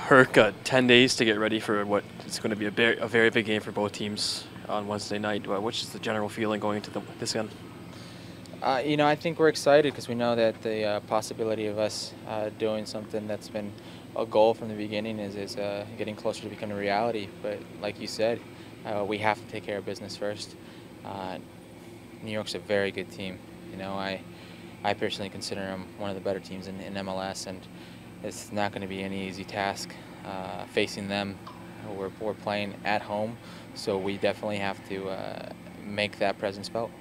Herc, 10 days to get ready for what is going to be a very big game for both teams on Wednesday night. Which is the general feeling going into this game? I think we're excited because we know that the possibility of us doing something that's been a goal from the beginning is getting closer to becoming a reality. But like you said, we have to take care of business first. New York's a very good team. I personally consider them one of the better teams in MLS, and it's not going to be any easy task facing them. We're playing at home, so we definitely have to make that presence felt.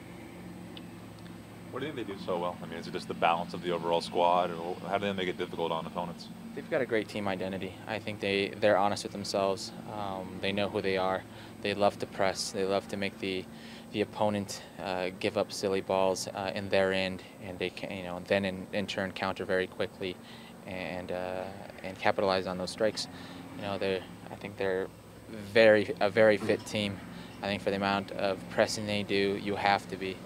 What do you think they do so well? I mean, is it just the balance of the overall squad, or how do they make it difficult on opponents? They've got a great team identity. I think they're honest with themselves. They know who they are. They love to press. They love to make the opponent give up silly balls in their end, and they can, then in turn counter very quickly, and capitalize on those strikes. I think they're a very fit team. I think for the amount of pressing they do, you have to be.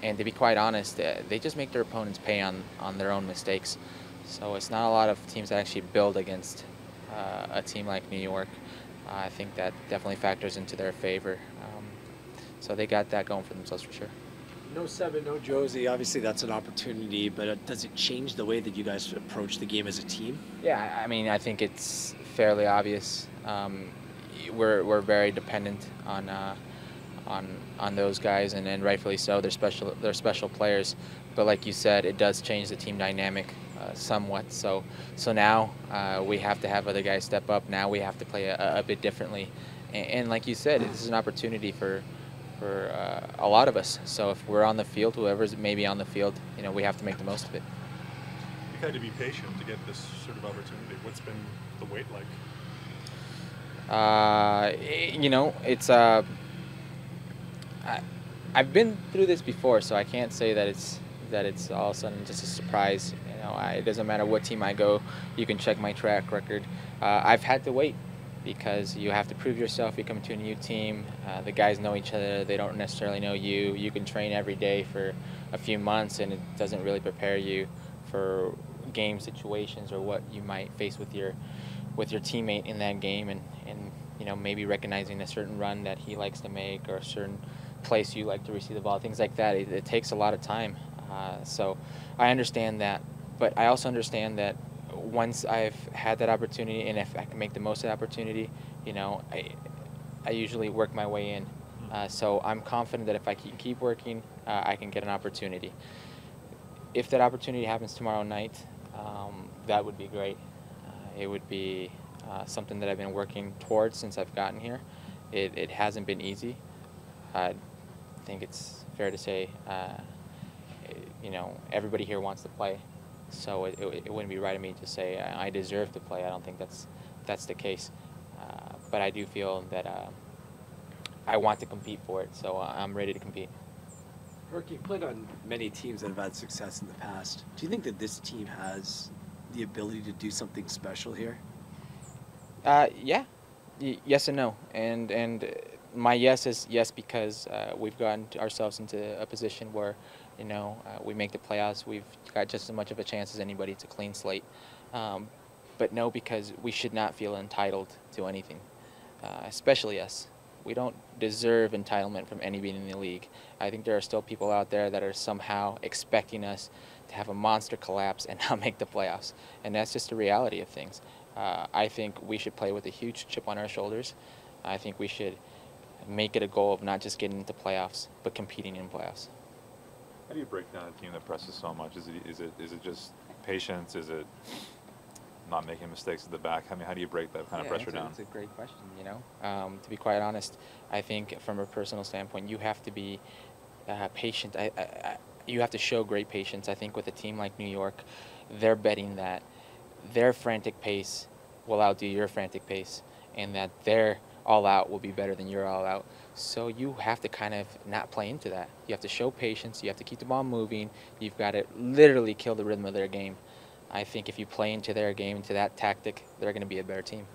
And to be quite honest, they just make their opponents pay on their own mistakes. So it's not a lot of teams that actually build against a team like New York. I think that definitely factors into their favor. So they got that going for themselves for sure. No Seven, no Josie. Obviously, that's an opportunity, but does it change the way that you guys approach the game as a team? Yeah, I mean, I think it's fairly obvious. We're very dependent on those guys, and rightfully so. They're special players, but like you said, it does change the team dynamic somewhat. So now we have to have other guys step up. Now we have to play a bit differently, and like you said, this is an opportunity for a lot of us. So if we're on the field, whoever's maybe on the field, we have to make the most of it. You've had to be patient to get this sort of opportunity. What's been the wait like? It's I've been through this before, so I can't say that it's all of a sudden just a surprise. It doesn't matter what team I go. You can check my track record. I've had to wait because you have to prove yourself. You come to a new team. The guys know each other. They don't necessarily know you. You can train every day for a few months, and it doesn't really prepare you for game situations or what you might face with your teammate in that game, and maybe recognizing a certain run that he likes to make or a certain place you like to receive the ball, things like that. It takes a lot of time. So I understand that, but I also understand that once I've had that opportunity, and if I can make the most of the opportunity, I usually work my way in. So I'm confident that if I keep working, I can get an opportunity. If that opportunity happens tomorrow night, that would be great. It would be something that I've been working towards since I've gotten here. It hasn't been easy. I think it's fair to say, everybody here wants to play, so it wouldn't be right of me to say I deserve to play. I don't think that's the case, but I do feel that I want to compete for it, so I'm ready to compete. Herc, you've played on many teams that have had success in the past. Do you think that this team has the ability to do something special here? Yeah, yes and no, and my yes is yes because we've gotten ourselves into a position where, we make the playoffs. We've got just as much of a chance as anybody. It's a clean slate. But no, because we should not feel entitled to anything, especially us. We don't deserve entitlement from anybody in the league. I think there are still people out there that are somehow expecting us to have a monster collapse and not make the playoffs, and that's just the reality of things. I think we should play with a huge chip on our shoulders. I think we should make it a goal of not just getting into playoffs, but competing in playoffs. How do you break down a team that presses so much? Is it just patience? Is it not making mistakes at the back? I mean, how do you break that kind of pressure down? That's a great question. To be quite honest, I think from a personal standpoint, you have to be patient. You have to show great patience. I think with a team like New York, they're betting that their frantic pace will outdo your frantic pace, and that their all-out will be better than your all-out. So you have to kind of not play into that. You have to show patience. You have to keep the ball moving. You've got to literally kill the rhythm of their game. I think if you play into their game, into that tactic, they're going to be a better team.